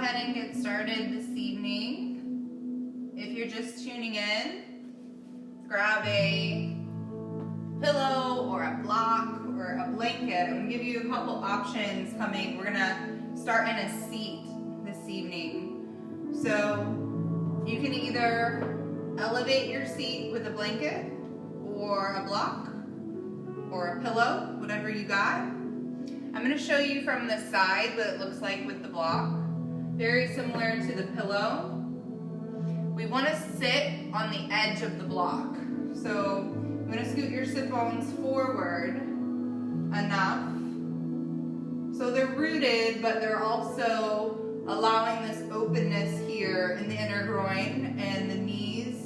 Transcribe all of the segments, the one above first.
ahead and get started this evening. If you're just tuning in, grab a pillow or a block or a blanket. I'm going to give you a couple options coming. We're going to start in a seat this evening. So you can either elevate your seat with a blanket or a block or a pillow, whatever you got. I'm going to show you from the side what it looks like with the block. Very similar to the pillow. We want to sit on the edge of the block. So I'm going to scoot your sit bones forward enough so they're rooted, but they're also allowing this openness here in the inner groin and the knees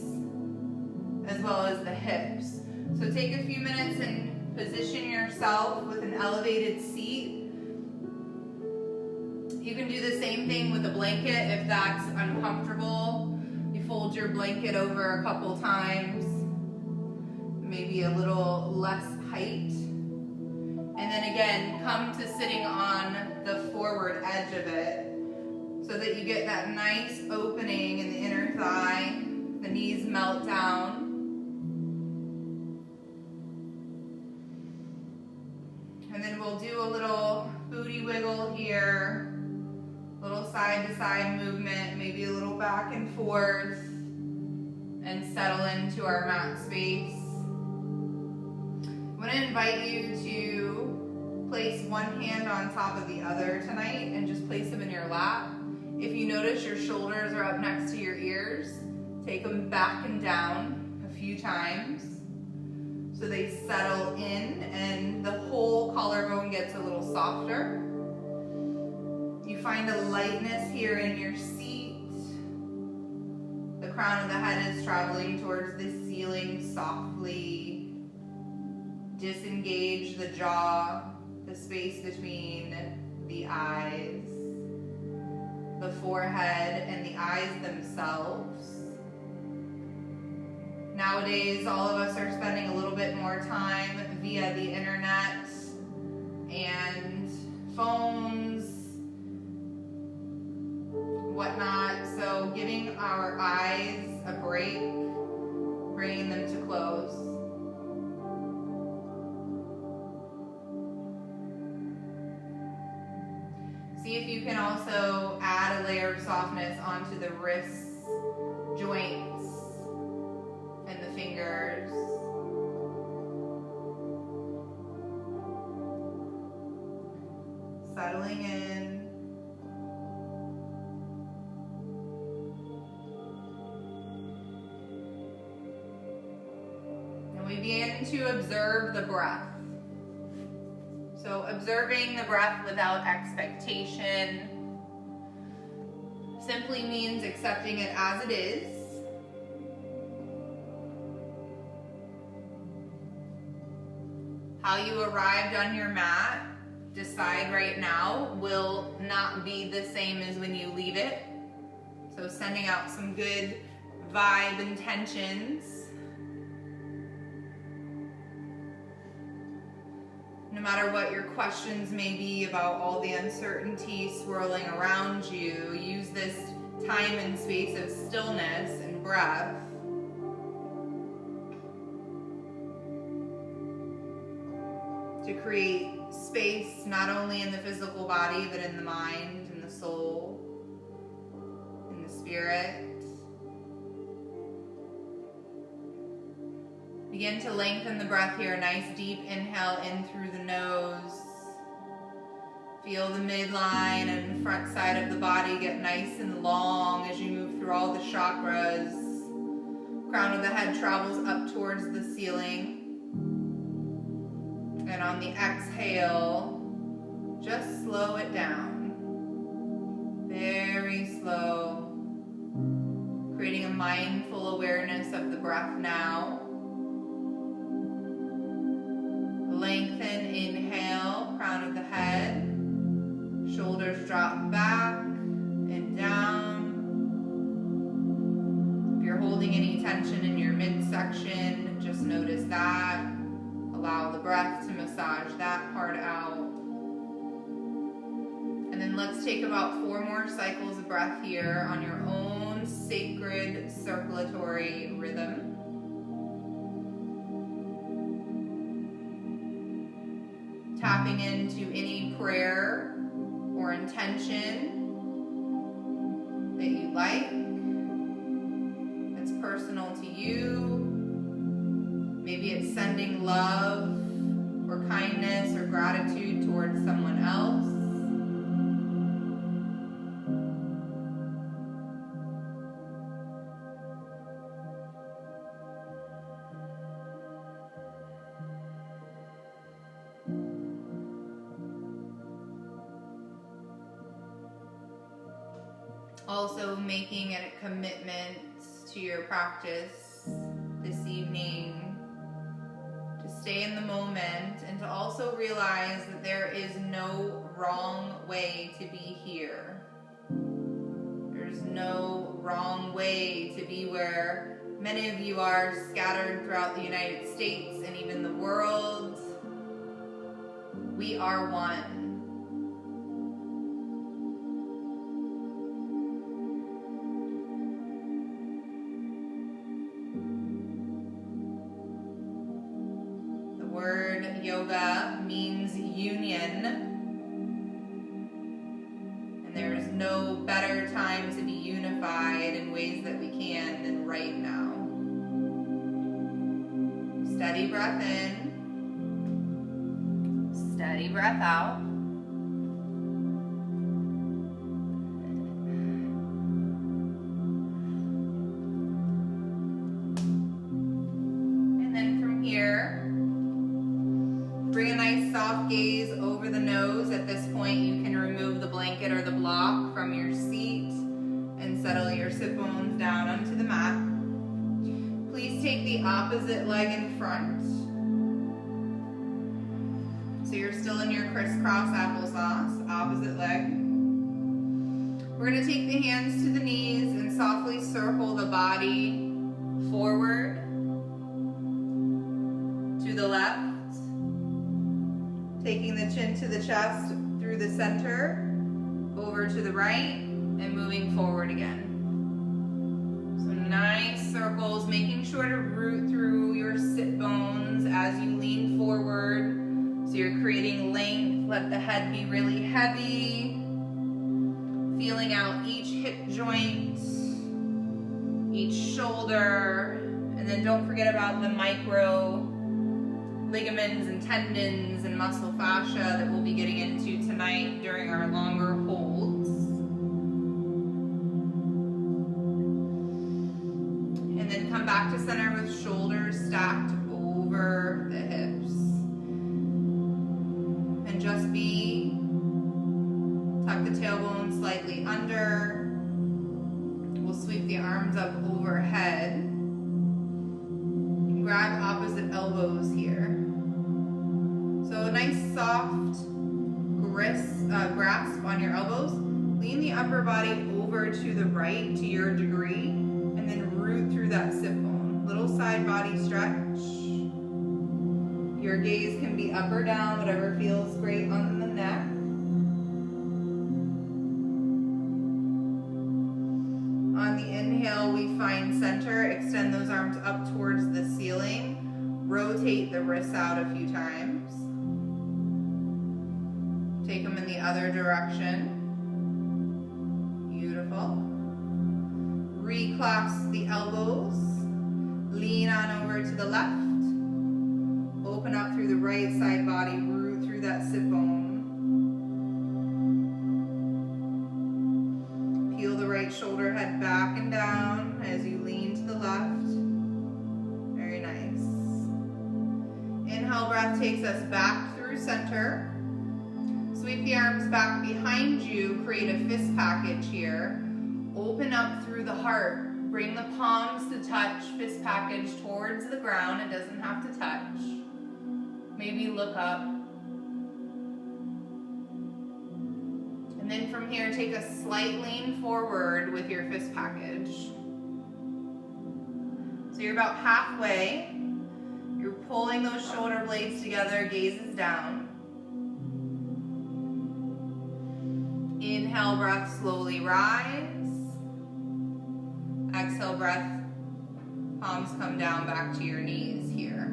as well as the hips. So take a few minutes and position yourself with an elevated seat. You can do the same thing with a blanket if that's uncomfortable. You fold your blanket over a couple times, maybe a little less height. And then again, come to sitting on the forward edge of it so that you get that nice opening in the inner thigh. The knees melt down. And then we'll do a little booty wiggle here, little side to side movement, maybe a little back and forth, and settle into our mat space. I want to invite you to place one hand on top of the other tonight and just place them in your lap. If you notice your shoulders are up next to your ears, take them back and down a few times so they settle in and the whole collarbone gets a little softer. You find a lightness here in your seat. The crown of the head is traveling towards the ceiling softly. Disengage the jaw, the space between the eyes, the forehead, and the eyes themselves. Nowadays, all of us are spending a little bit more time via the internet and phones, whatnot. So giving our eyes a break, bringing them to close. See if you can also add a layer of softness onto the wrists, joints, and the fingers. Settling in. And we begin to observe the breath. So observing the breath without expectation simply means accepting it as it is. How you arrived on your mat, decide right now, will not be the same as when you leave it. So sending out some good vibe intentions. No matter what your questions may be about all the uncertainty swirling around you, use this time and space of stillness and breath to create space not only in the physical body, but in the mind, in the soul, in the spirit. Begin to lengthen the breath here. Nice deep inhale in through the nose. Feel the midline and front side of the body get nice and long as you move through all the chakras. Crown of the head travels up towards the ceiling. And on the exhale, just slow it down. Very slow. Creating a mindful awareness of the breath now. Lengthen, inhale, crown of the head. Shoulders drop back and down. If you're holding any tension in your midsection, just notice that. Allow the breath to massage that part out. And then let's take about 4 more cycles of breath here on your own sacred circulatory rhythm. Tapping into any prayer or intention that you like, that's personal to you. Maybe it's sending love or kindness or gratitude towards someone else. Also making it a commitment to your practice this evening to stay in the moment and to also realize that there is no wrong way to be here. There's no wrong way to be where many of you are scattered throughout the United States and even the world. We are one. Yoga means union, and there is no better time to be unified in ways that we can than right now. Steady breath in, steady breath out. And then from here, bring a nice soft gaze over the nose. At this point, you can remove the blanket or the block from your seat and settle your sit bones down onto the mat. Please take the opposite leg in front. So you're still in your crisscross applesauce, opposite leg. We're going to take the hands to the knees and softly circle the body forward, to the left. Taking the chin to the chest through the center, over to the right, and moving forward again. So nice circles, making sure to root through your sit bones as you lean forward. So you're creating length. Let the head be really heavy. Feeling out each hip joint, each shoulder, and then don't forget about the micro ligaments and tendons and muscle fascia that we'll be getting into tonight during our longer holds. And then come back to center with shoulders stacked over the hips. And just be, tuck the tailbone slightly under. We'll sweep the arms up overhead. Grab opposite elbows here. So a nice soft grasp on your elbows. Lean the upper body over to the right to your degree, and then root through that sit bone. Little side body stretch. Your gaze can be up or down, whatever feels great on the neck. On the inhale, we find center. Extend those arms up towards the ceiling. Rotate the wrists out a few times. Take them in the other direction. Beautiful. Reclasp the elbows. Lean on over to the left. Open up through the right side body. Root through that sit bone. Peel the right shoulder, head back and down as you lean to the left. Very nice. Inhale breath takes us back through center. Sweep the arms back behind you. Create a fist package here. Open up through the heart. Bring the palms to touch. Fist package towards the ground. It doesn't have to touch. Maybe look up. And then from here, take a slight lean forward with your fist package. So you're about halfway. You're pulling those shoulder blades together, gaze is down. Inhale, breath, slowly rise. Exhale, breath, palms come down back to your knees here.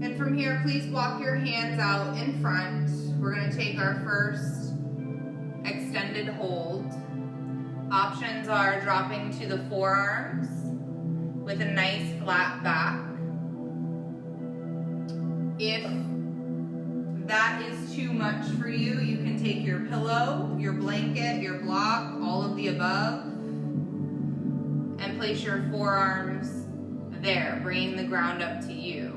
And from here, please walk your hands out in front. We're going to take our first extended hold. Options are dropping to the forearms with a nice flat back. If that is too much for you, you can take your pillow, your blanket, your block, all of the above, and place your forearms there, bringing the ground up to you.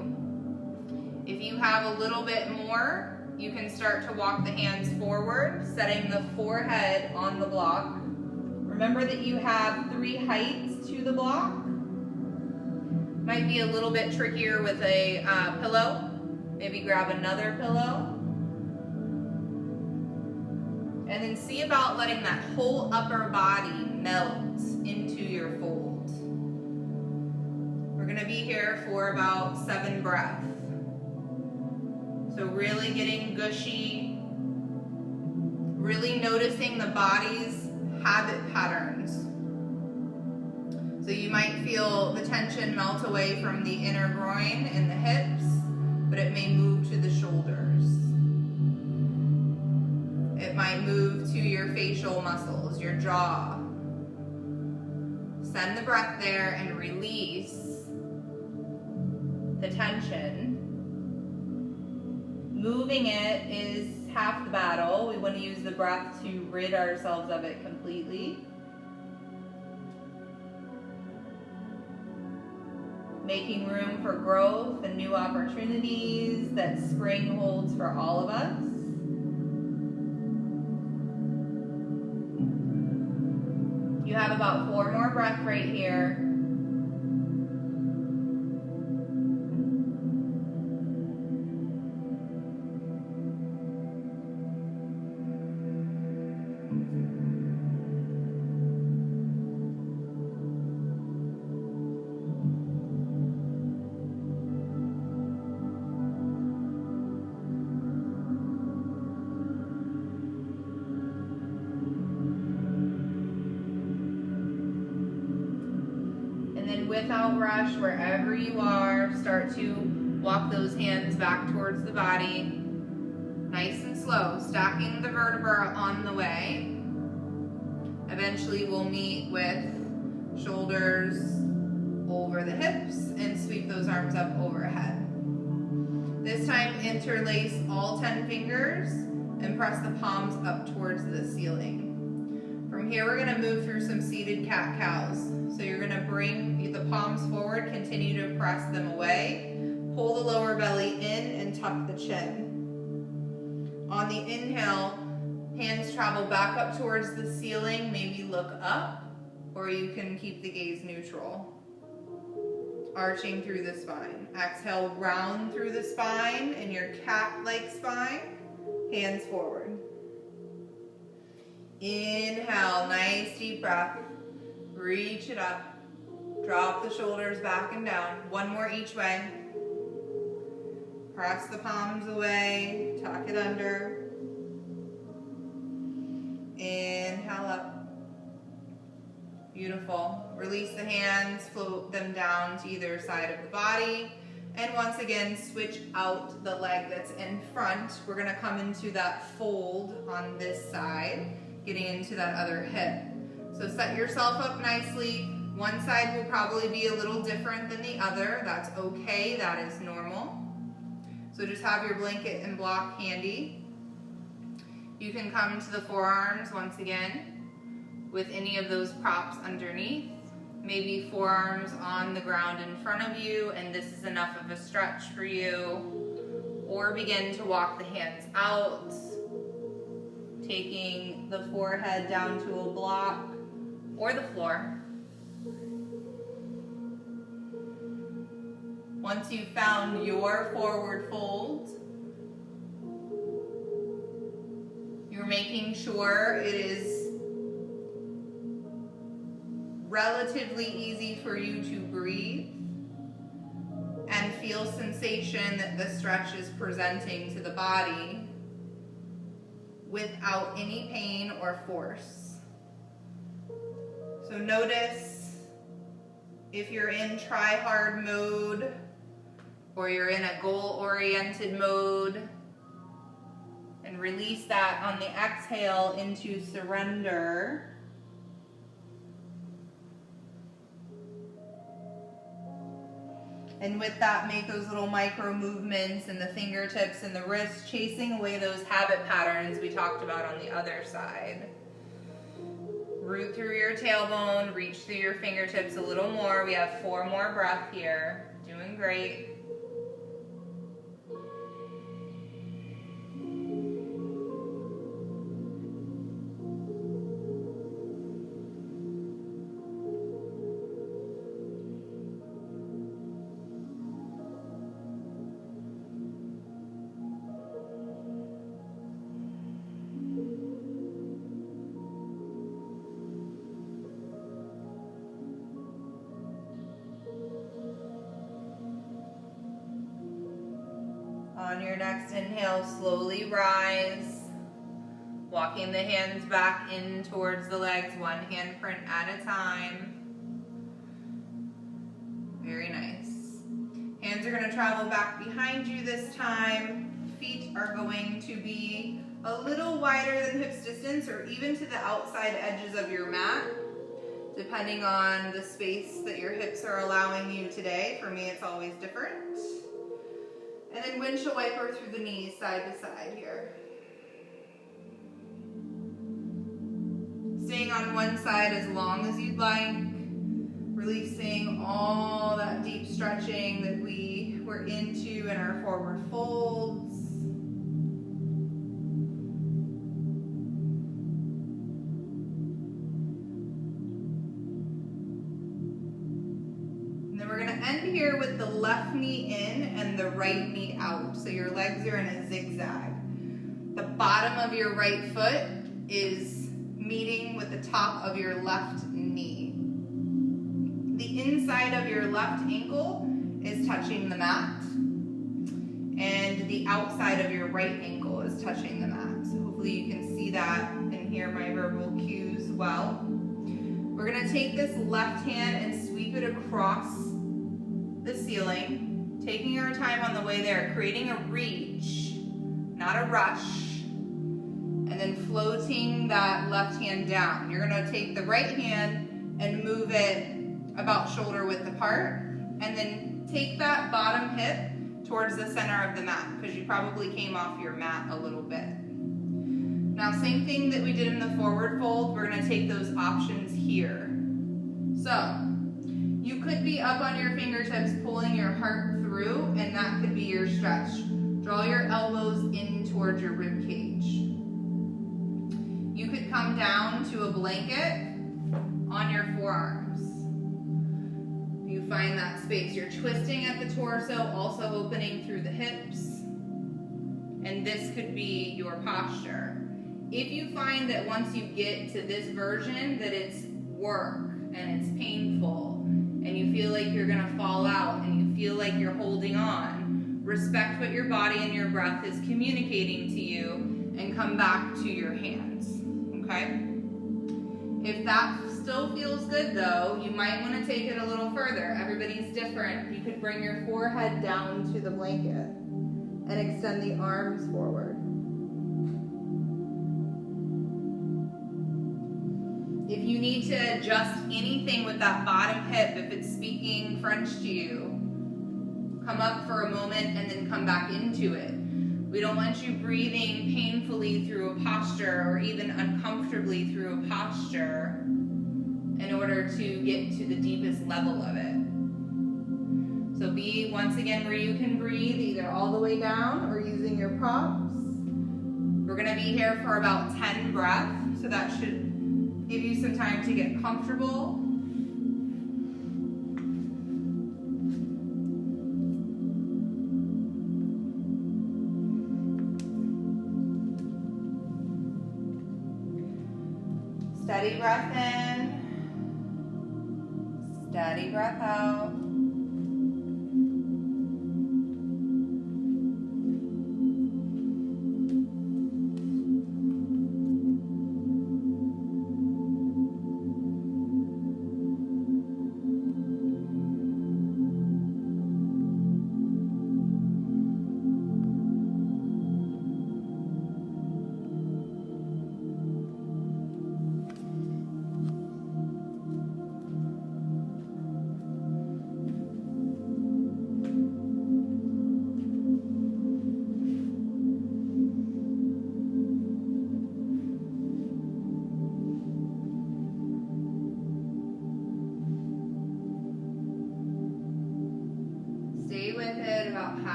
If you have a little bit more, you can start to walk the hands forward, setting the forehead on the block. Remember that you have 3 heights to the block. Might be a little bit trickier with a pillow. Maybe grab another pillow. And then see about letting that whole upper body melt into your fold. We're going to be here for about 7 breaths. So really getting gushy, really noticing the body's habit patterns. So you might feel the tension melt away from the inner groin and the hips, but it may move to the shoulders. It might move to your facial muscles, your jaw. Send the breath there and release the tension. Moving it is half the battle. We want to use the breath to rid ourselves of it completely. Making room for growth and new opportunities that spring holds for all of us. You have about 4 more breaths right here. Without rush, wherever you are, start to walk those hands back towards the body. Nice and slow, stacking the vertebra on the way. Eventually we'll meet with shoulders over the hips and sweep those arms up overhead. This time interlace all 10 fingers and press the palms up towards the ceiling. From here, we're going to move through some seated cat-cows. So you're going to bring the palms forward, continue to press them away. Pull the lower belly in and tuck the chin. On the inhale, hands travel back up towards the ceiling, maybe look up, or you can keep the gaze neutral. Arching through the spine. Exhale, round through the spine in your cat-like spine. Hands forward. Inhale, nice deep breath. Reach it up. Drop the shoulders back and down. 1 more each way. Press the palms away. Tuck it under. Inhale up. Beautiful. Release the hands. Float them down to either side of the body. And once again, switch out the leg that's in front. We're going to come into that fold on this side, getting into that other hip. So set yourself up nicely. One side will probably be a little different than the other. That's okay, that is normal. So just have your blanket and block handy. You can come to the forearms once again with any of those props underneath. Maybe forearms on the ground in front of you, and this is enough of a stretch for you. Or begin to walk the hands out, taking the forehead down to a block or the floor. Once you've found your forward fold, you're making sure it is relatively easy for you to breathe and feel sensation that the stretch is presenting to the body without any pain or force. So notice if you're in try hard mode or you're in a goal-oriented mode, and release that on the exhale into surrender. And with that, make those little micro movements in the fingertips and the wrists, chasing away those habit patterns we talked about on the other side. Root through your tailbone, reach through your fingertips a little more. We have 4 more breaths here. Doing great. On your next inhale, slowly rise, walking the hands back in towards the legs, 1 handprint at a time. Very nice. Hands are going to travel back behind you this time. Feet are going to be a little wider than hips distance or even to the outside edges of your mat, depending on the space that your hips are allowing you today. For me, it's always different. And then windshield wiper through the knees, side to side here. Staying on one side as long as you'd like. Releasing all that deep stretching that we were into in our forward folds. End here with the left knee in and the right knee out. So your legs are in a zigzag. The bottom of your right foot is meeting with the top of your left knee. The inside of your left ankle is touching the mat. And the outside of your right ankle is touching the mat. So hopefully you can see that and hear my verbal cues well. We're going to take this left hand and sweep it across the ceiling, taking our time on the way there, creating a reach, not a rush, and then floating that left hand down. You're going to take the right hand and move it about shoulder width apart, and then take that bottom hip towards the center of the mat, because you probably came off your mat a little bit. Now, same thing that we did in the forward fold, we're going to take those options here. So, you could be up on your fingertips pulling your heart through, and that could be your stretch. Draw your elbows in towards your rib cage. You could come down to a blanket on your forearms. You find that space. You're twisting at the torso, also opening through the hips. And this could be your posture. If you find that once you get to this version that it's work and it's painful, and you feel like you're gonna fall out, and you feel like you're holding on, respect what your body and your breath is communicating to you, and come back to your hands, okay? If that still feels good though, you might wanna take it a little further. Everybody's different. You could bring your forehead down to the blanket and extend the arms forward. If you need to adjust anything with that bottom hip, if it's speaking French to you, come up for a moment and then come back into it. We don't want you breathing painfully through a posture or even uncomfortably through a posture in order to get to the deepest level of it. So be, once again, where you can breathe, either all the way down or using your props. We're going to be here for about 10 breaths, so that should give you some time to get comfortable. Steady breath in, steady breath out.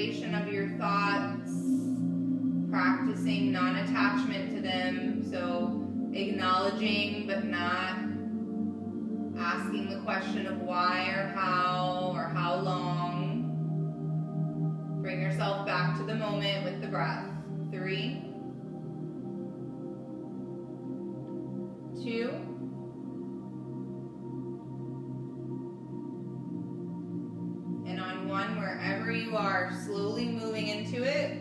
observation of your thoughts, practicing non-attachment to them, so acknowledging but not asking the question of why or how long. Bring yourself back to the moment with the breath. 3, 2, and on 1, wherever you are, slowly moving into it,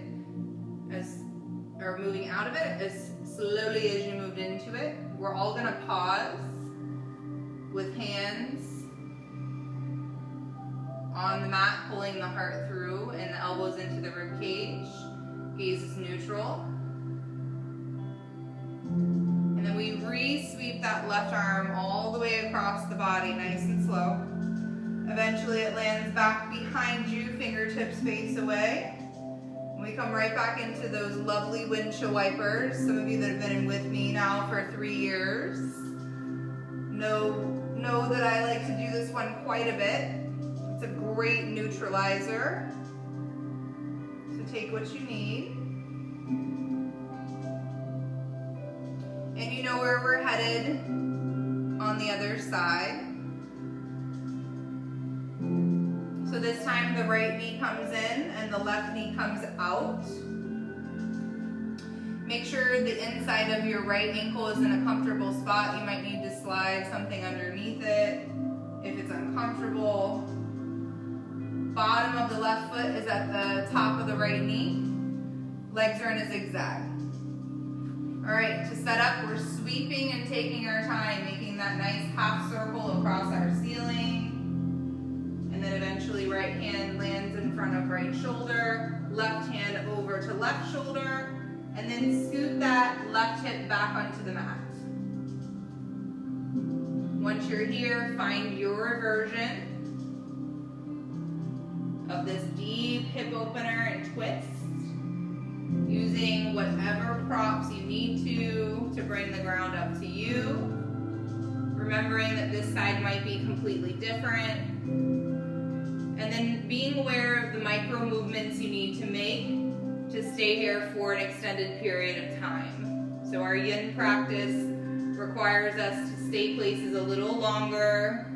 or moving out of it as slowly as you moved into it. We're all going to pause with hands on the mat, pulling the heart through and the elbows into the rib cage. Gaze is neutral. And then we re-sweep that left arm all the way across the body, nice and slow. Eventually it lands back behind you, fingertips face away. We come right back into those lovely windshield wipers. Some of you that have been with me now for 3 years know that I like to do this one quite a bit. It's a great neutralizer. So take what you need. And you know where we're headed on the other side. So this time the right knee comes in and the left knee comes out. Make sure the inside of your right ankle is in a comfortable spot. You might need to slide something underneath it if it's uncomfortable. Bottom of the left foot is at the top of the right knee. Legs are in a zigzag. All right, to set up, we're sweeping and taking our time, making that nice half circle across our ceiling. And then eventually right hand lands in front of right shoulder, left hand over to left shoulder, and then scoot that left hip back onto the mat. Once you're here, find your version of this deep hip opener and twist, using whatever props you need to bring the ground up to you. Remembering that this side might be completely different. And then being aware of the micro movements you need to make to stay here for an extended period of time. So our yin practice requires us to stay places a little longer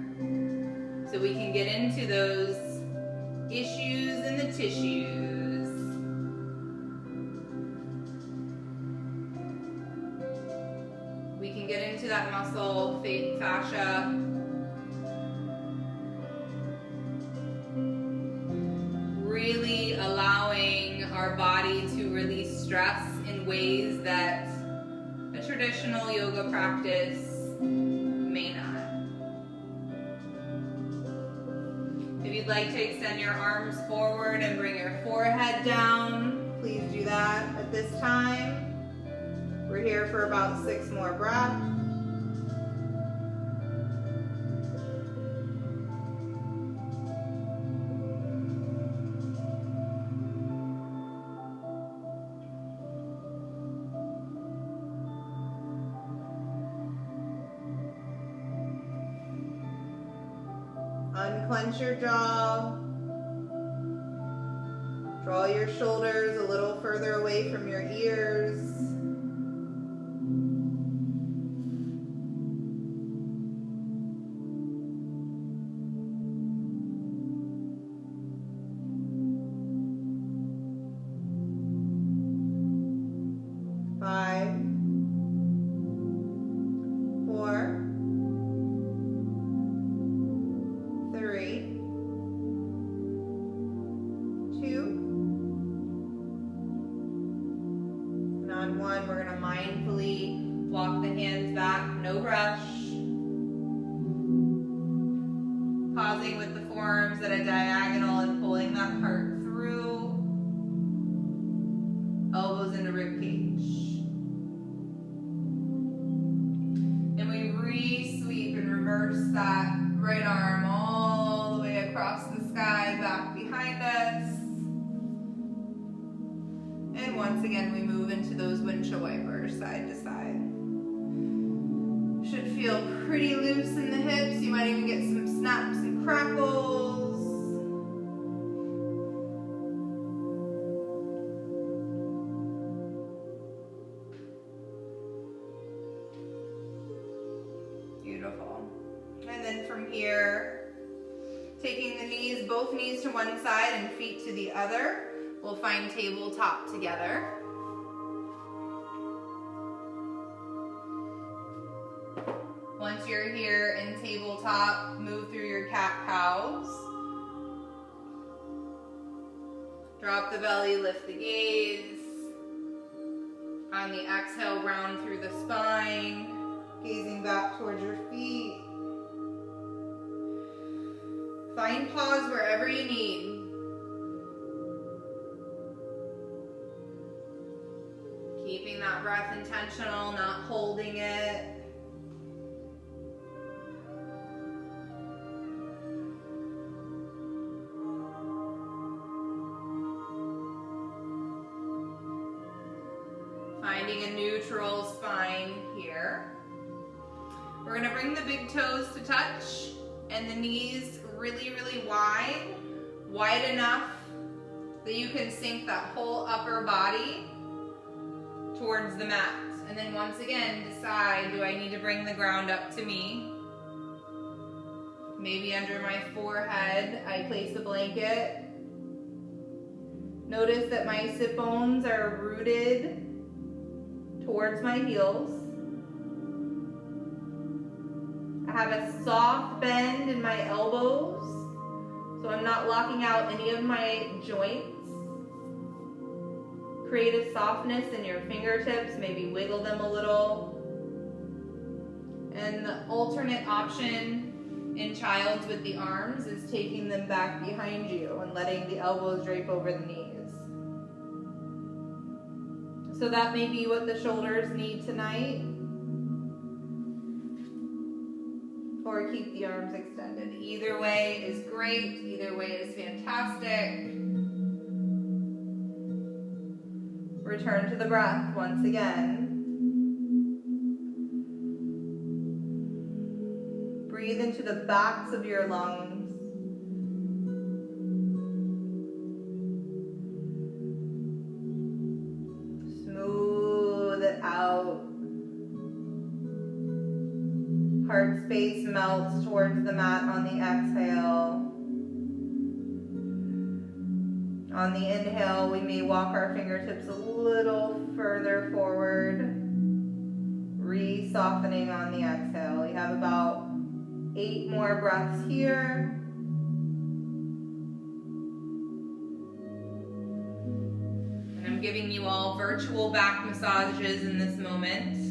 so we can get into those issues in the tissues. We can get into that muscle, fascia. Really allowing our body to release stress in ways that a traditional yoga practice may not. If you'd like to extend your arms forward and bring your forehead down, please do that at this time. We're here for about 6 more breaths. Unclench your jaw. Draw your shoulders a little further away from your ears. We're going to mindfully walk the hands back, no rush. Pausing with the forearms at a diagonal and pulling that heart through. Elbows into rib cage. And we re-sweep and reverse that right arm all the way across the sky, back behind us. And once again, we move into those windshield wipers side to side. Should feel pretty loose in the hips. You might even get some snaps and crackles. beautiful. And then from here, taking the knees, both knees to one side and feet to the other, we'll find tabletop together. Once you're here in tabletop, move through your cat-cows. Drop the belly, lift the gaze. On the exhale, round through the spine, gazing back towards your feet. Find pause wherever you need. Keeping that breath intentional, not holding it. Finding a neutral spine here. We're gonna bring the big toes to touch and the knees really, really wide enough that you can sink that whole upper body towards the mat. And then once again, decide, do I need to bring the ground up to me? Maybe under my forehead, I place a blanket. Notice that my sit bones are rooted towards my heels. I have a soft bend in my elbows, so I'm not locking out any of my joints. Create a softness in your fingertips, maybe wiggle them a little. And the alternate option in child's with the arms is taking them back behind you and letting the elbows drape over the knees. So that may be what the shoulders need tonight. Or keep the arms extended. Either way is great. Either way is fantastic. Return to the breath once again. Breathe into the backs of your lungs. Smooth it out. Heart space melts towards the mat on the exhale. On the inhale, we may walk our fingertips a little further forward, re-softening on the exhale. You have about 8 more breaths here. And I'm giving you all virtual back massages in this moment.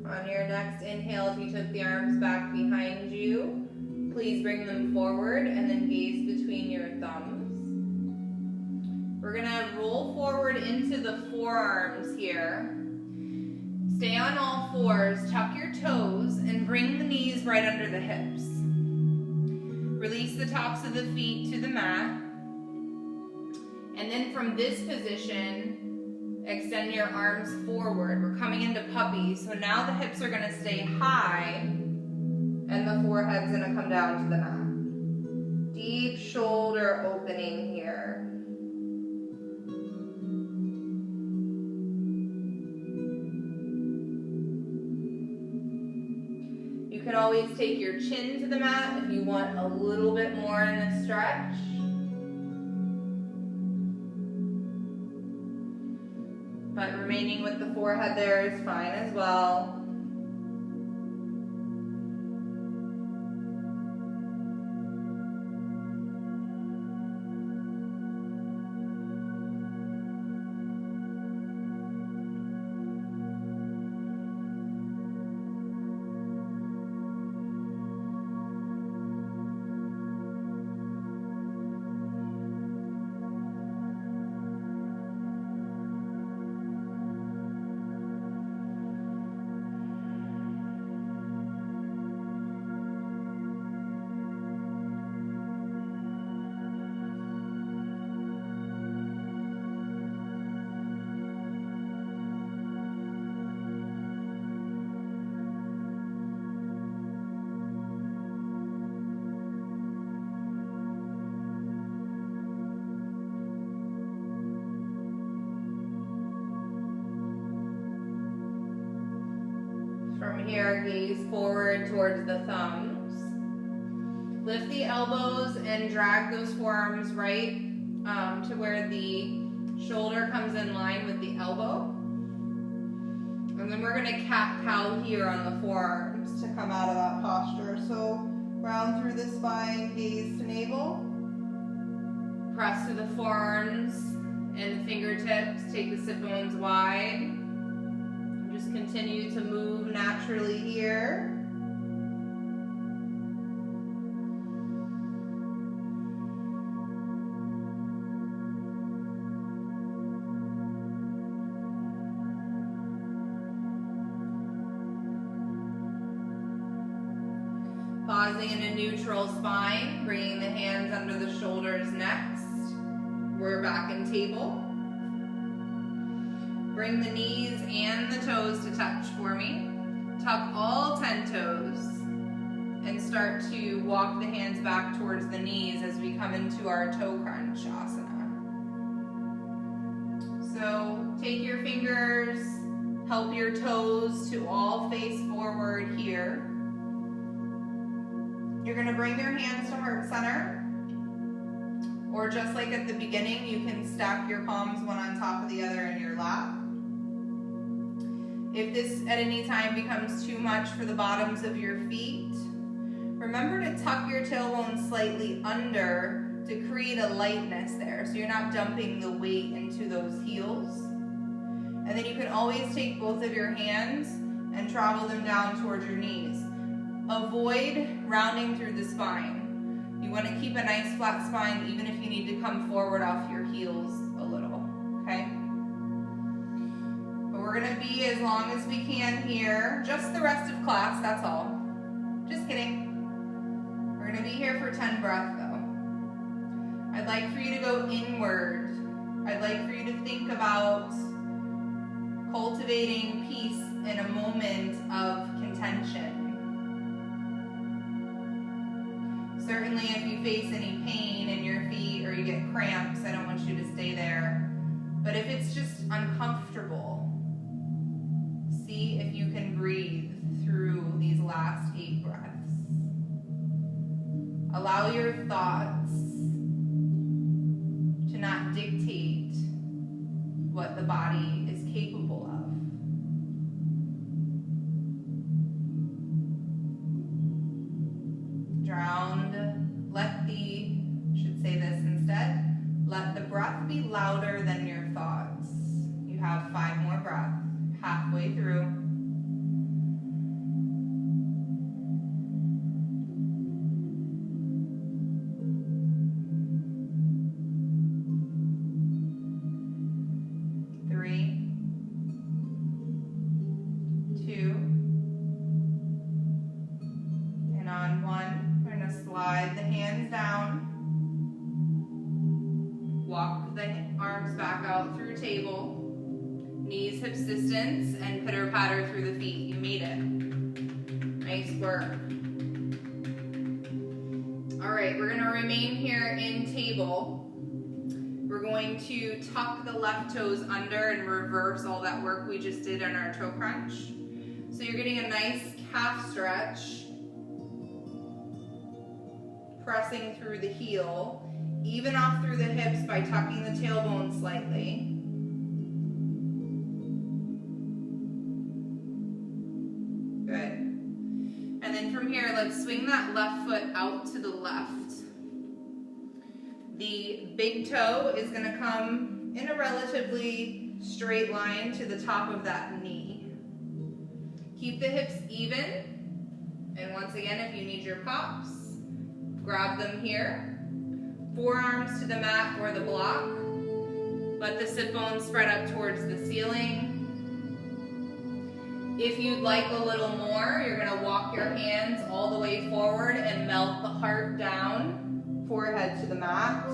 On your next inhale, if you took the arms back behind you, please bring them forward and then gaze between your thumbs. We're gonna roll forward into the forearms here. Stay on all fours, tuck your toes, and bring the knees right under the hips. Release the tops of the feet to the mat. And then from this position, extend your arms forward. We're coming into puppy. So now the hips are gonna stay high and the forehead's gonna come down to the mat. Deep shoulder opening here. You can always take your chin to the mat if you want a little bit more in a stretch. Remaining with the forehead there is fine as well. From here, gaze forward towards the thumbs. Lift the elbows and drag those forearms right to where the shoulder comes in line with the elbow. And then we're going to cat-cow here on the forearms to come out of that posture. So round through the spine, gaze to navel. Press to the forearms and the fingertips. Take the sit bones wide. Just continue to move naturally here. Pausing in a neutral spine, bringing the hands under the shoulders next. We're back in table. Bring the knees and the toes to touch for me. Tuck all 10 toes and start to walk the hands back towards the knees as we come into our toe crunch asana. So take your fingers, help your toes to all face forward here. You're going to bring your hands to heart center, or just like at the beginning, you can stack your palms one on top of the other in your lap. If this at any time becomes too much for the bottoms of your feet, remember to tuck your tailbone slightly under to create a lightness there, so you're not dumping the weight into those heels. And then you can always take both of your hands and travel them down towards your knees. Avoid rounding through the spine. You want to keep a nice flat spine even if you need to come forward off your heels a little, okay? We're going to be as long as we can here. Just the rest of class, that's all. Just kidding. We're going to be here for 10 breaths though. I'd like for you to go inward. I'd like for you to think about cultivating peace in a moment of contention. Certainly if you face any pain in your feet or you get cramps, I don't want you to stay there. But if it's just uncomfortable, see if you can breathe through these last 8 breaths. Allow your thoughts to not dictate what the body is capable of. Let the breath be louder than your thoughts. You have 5 more breaths, halfway through. Table, knees hip distance, and pitter patter through the feet. You made it. Nice work. All right, we're going to remain here in table. We're going to tuck the left toes under and reverse all that work we just did on our toe crunch. So you're getting a nice calf stretch, pressing through the heel, even off through the hips by tucking the tailbone slightly. swing that left foot out to the left. The big toe is gonna come in a relatively straight line to the top of that knee. Keep the hips even. And once again, if you need your pops, grab them here. Forearms to the mat or the block. Let the sit bones spread up towards the ceiling. If you'd like a little more, you're gonna walk your hands all the way forward and melt the heart down, forehead to the mat.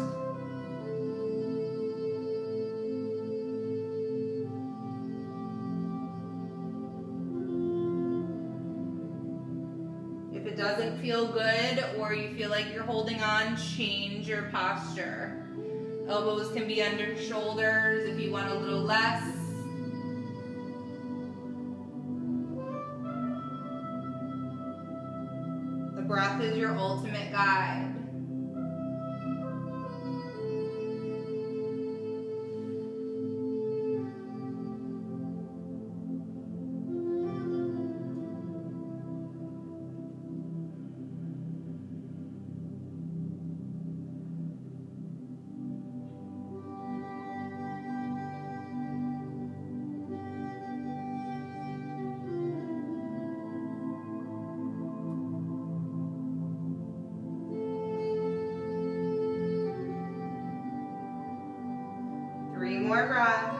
If it doesn't feel good or you feel like you're holding on, change your posture. Elbows can be under shoulders if you want a little less. The breath is your ultimate guide. More breath.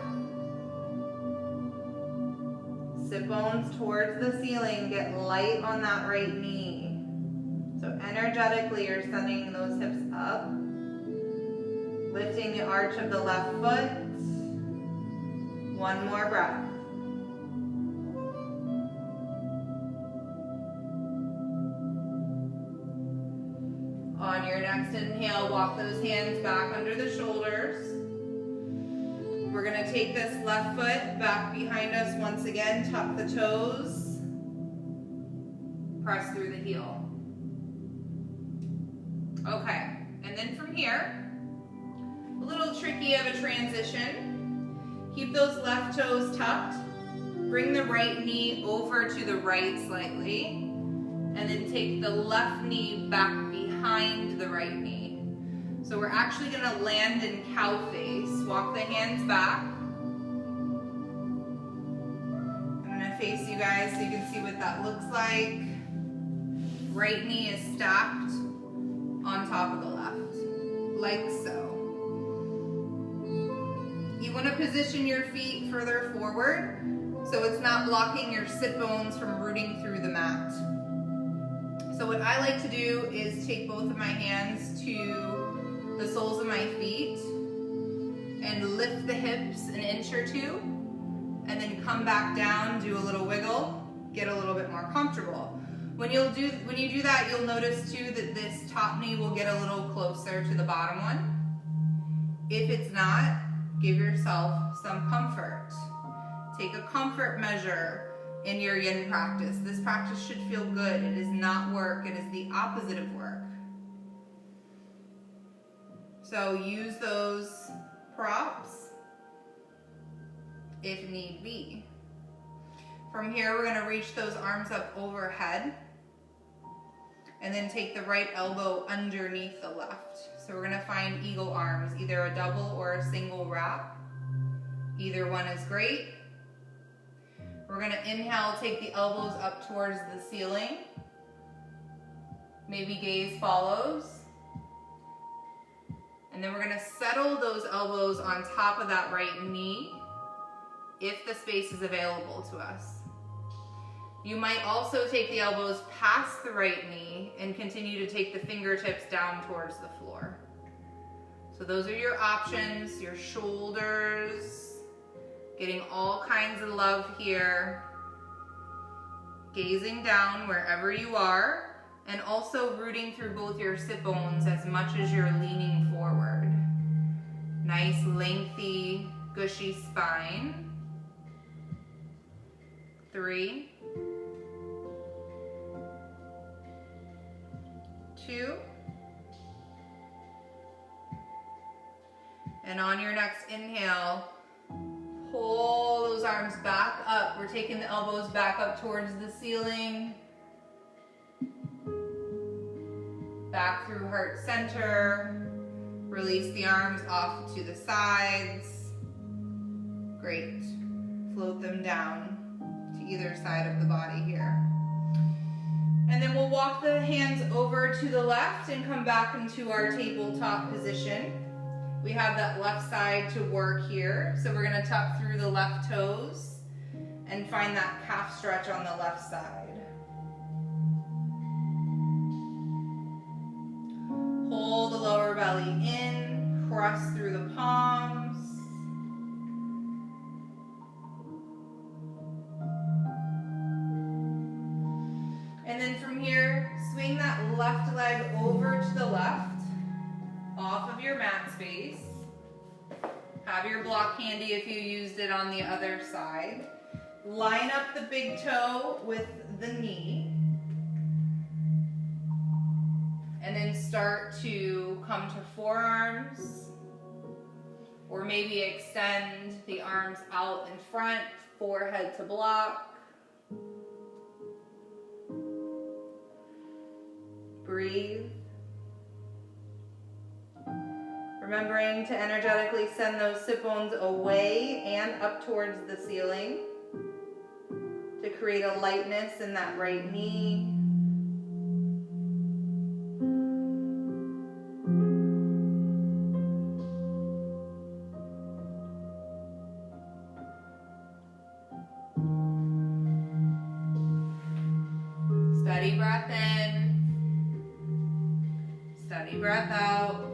Sit bones towards the ceiling. Get light on that right knee. So energetically, you're sending those hips up. Lifting the arch of the left foot. One more breath. On your next inhale, walk those hands back under the shoulders. We're going to take this left foot back behind us once again, tuck the toes, press through the heel. Okay, and then from here, a little tricky of a transition. Keep those left toes tucked, bring the right knee over to the right slightly, and then take the left knee back behind the right knee. So we're actually going to land in cow face. Walk the hands back. I'm going to face you guys so you can see what that looks like. Right knee is stacked on top of the left, like so. You want to position your feet further forward so it's not blocking your sit bones from rooting through the mat. So what I like to do is take both of my hands to the soles of my feet and lift the hips an inch or two, and then come back down, do a little wiggle, get a little bit more comfortable. When you do that, you'll notice too that this top knee will get a little closer to the bottom one. If it's not, give yourself some comfort. Take a comfort measure in your yin practice. This practice should feel good. It is not work, it is the opposite of work. So use those props if need be. From here, we're going to reach those arms up overhead and then take the right elbow underneath the left. So we're going to find eagle arms, either a double or a single wrap. Either one is great. We're going to inhale, take the elbows up towards the ceiling. Maybe gaze follows. And then we're going to settle those elbows on top of that right knee if the space is available to us. You might also take the elbows past the right knee and continue to take the fingertips down towards the floor. So those are your options, your shoulders, getting all kinds of love here, gazing down wherever you are, and also rooting through both your sit bones as much as you're leaning forward. Nice, lengthy, gushy spine. 3, 2, and on your next inhale, pull those arms back up. We're taking the elbows back up towards the ceiling. Back through heart center. Release the arms off to the sides. Great. Float them down to either side of the body here. And then we'll walk the hands over to the left and come back into our tabletop position. We have that left side to work here. So we're gonna tuck through the left toes and find that calf stretch on the left side. Pull the lower belly in, press through the palms. And then from here, swing that left leg over to the left, off of your mat space. Have your block handy if you used it on the other side. Line up the big toe with the knee. And then start to come to forearms. Or maybe extend the arms out in front, forehead to block. Breathe. Remembering to energetically send those sit bones away and up towards the ceiling to create a lightness in that right knee. Steady breath in. Steady breath out.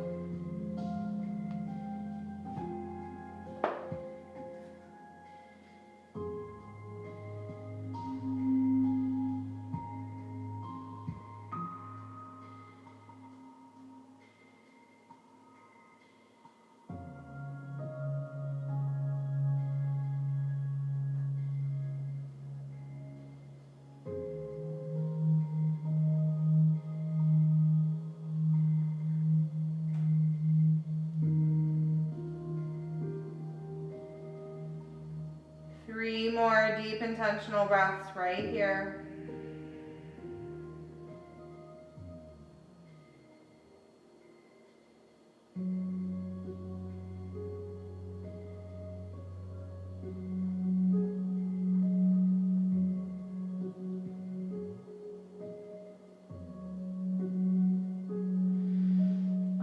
Three more deep intentional breaths right here.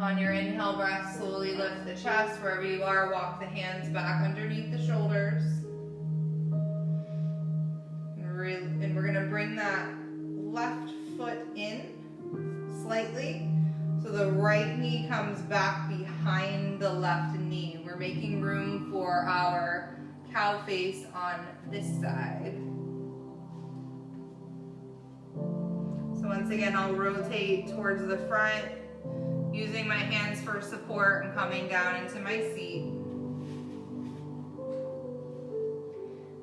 On your inhale breath, slowly lift the chest. Wherever you are, walk the hands back underneath the shoulders. And we're going to bring that left foot in slightly so the right knee comes back behind the left knee. We're making room for our cow face on this side. So once again, I'll rotate towards the front, using my hands for support and coming down into my seat.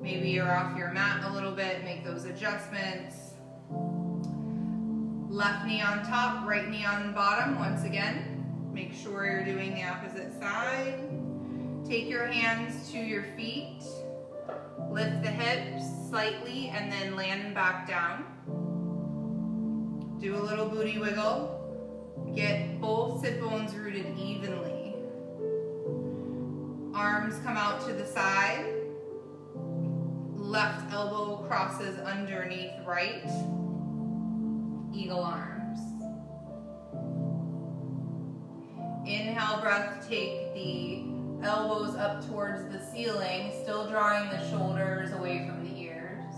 Maybe you're off your mat a little bit, make those adjustments. Left knee on top, right knee on the bottom. Once again, make sure you're doing the opposite side. Take your hands to your feet. Lift the hips slightly and then land back down. Do a little booty wiggle. Get both sit bones rooted evenly. Arms come out to the side. Left elbow crosses underneath right. Eagle arms. Inhale breath, take the elbows up towards the ceiling, still drawing the shoulders away from the ears.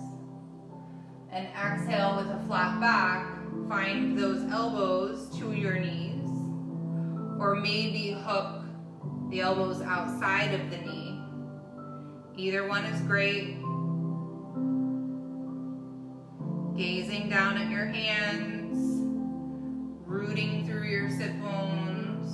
And exhale with a flat back, find those elbows to your knees, or maybe hook the elbows outside of the knee. Either one is great. Gazing down at your hands, rooting through your sit bones.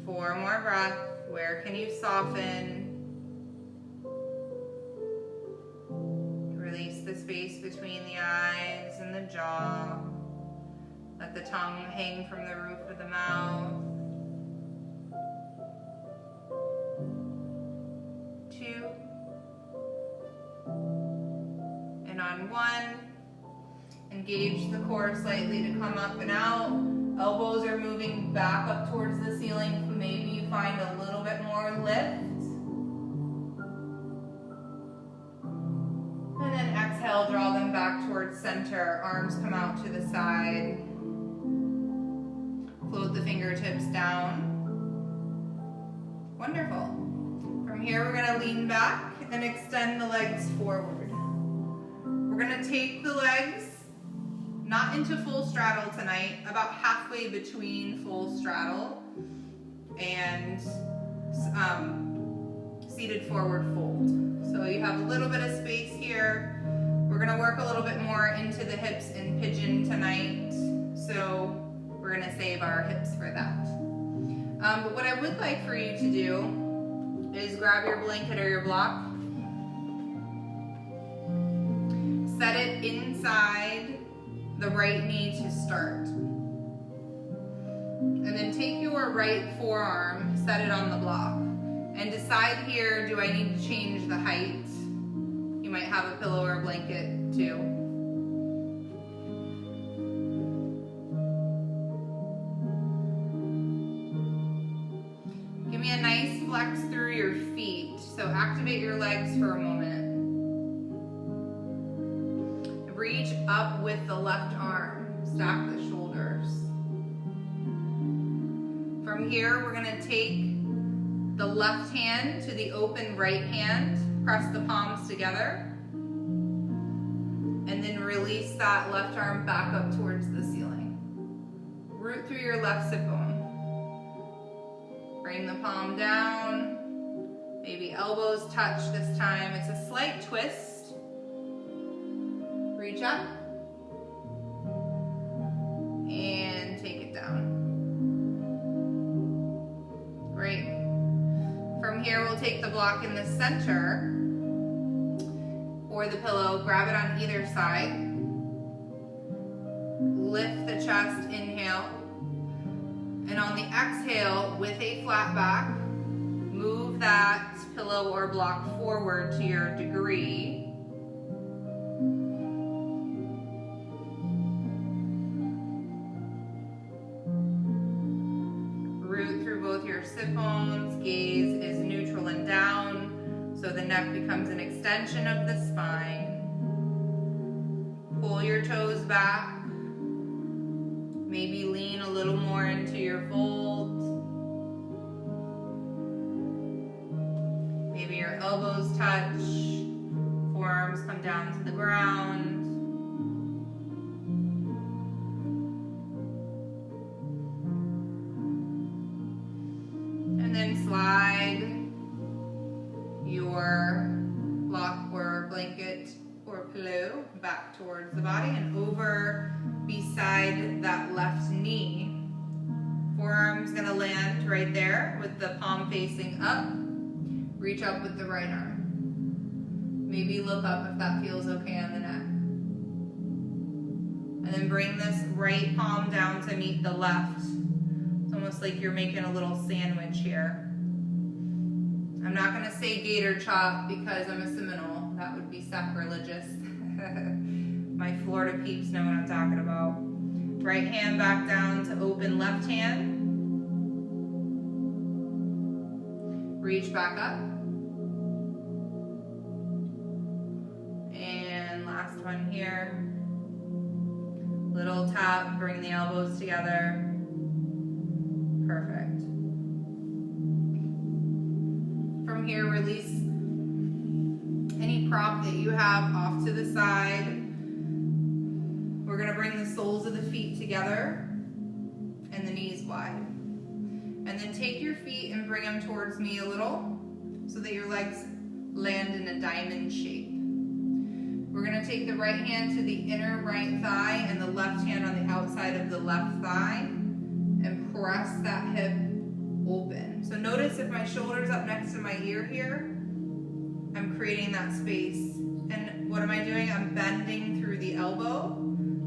Four more breaths. Where can you soften? Release the space between the eyes and the jaw. Let the tongue hang from the roof of the mouth. on one. Engage the core slightly to come up and out. Elbows are moving back up towards the ceiling. Maybe you find a little bit more lift. And then exhale, draw them back towards center. Arms come out to the side. Float the fingertips down. Wonderful. From here, we're gonna lean back and extend the legs forward. We're gonna take the legs not into full straddle tonight, about halfway between full straddle and seated forward fold. So you have a little bit of space here. We're gonna work a little bit more into the hips in pigeon tonight, so we're gonna save our hips for that. But what I would like for you to do is grab your blanket or your block, set it inside the right knee to start. And then take your right forearm, set it on the block. And decide here, do I need to change the height? You might have a pillow or a blanket too. Give me a nice flex through your feet. So activate your legs for a moment. Reach up with the left arm. Stack the shoulders. From here, we're gonna take the left hand to the open right hand. Press the palms together. And then release that left arm back up towards the ceiling. Root through your left sit bone. Bring the palm down. Maybe elbows touch this time. It's a slight twist. Reach up and take it down. Great. From here, we'll take the block in the center or the pillow, grab it on either side. Lift the chest, inhale. And on the exhale, with a flat back, move that pillow or block forward to your degree. Sit bones, gaze is neutral and down, so the neck becomes an extension of the spine. Pull your toes back. Maybe lean a little more into your fold. Maybe your elbows touch, forearms come down to the ground. Slide your block or blanket or pillow back towards the body and over beside that left knee. Forearm's gonna land right there with the palm facing up. Reach up with the right arm. Maybe look up if that feels okay on the neck. And then bring this right palm down to meet the left. It's almost like you're making a little sandwich here. I'm not going to say gator chop because I'm a Seminole. That would be sacrilegious. My Florida peeps know what I'm talking about. Right hand back down to open left hand. Reach back up. And last one here. Little tap, bring the elbows together. Perfect. From here, release any prop that you have off to the side. We're gonna bring the soles of the feet together and the knees wide. And then take your feet and bring them towards me a little so that your legs land in a diamond shape. We're gonna take the right hand to the inner right thigh and the left hand on the outside of the left thigh and press that hip open. So notice if my shoulder's up next to my ear here, I'm creating that space. And what am I doing? I'm bending through the elbow,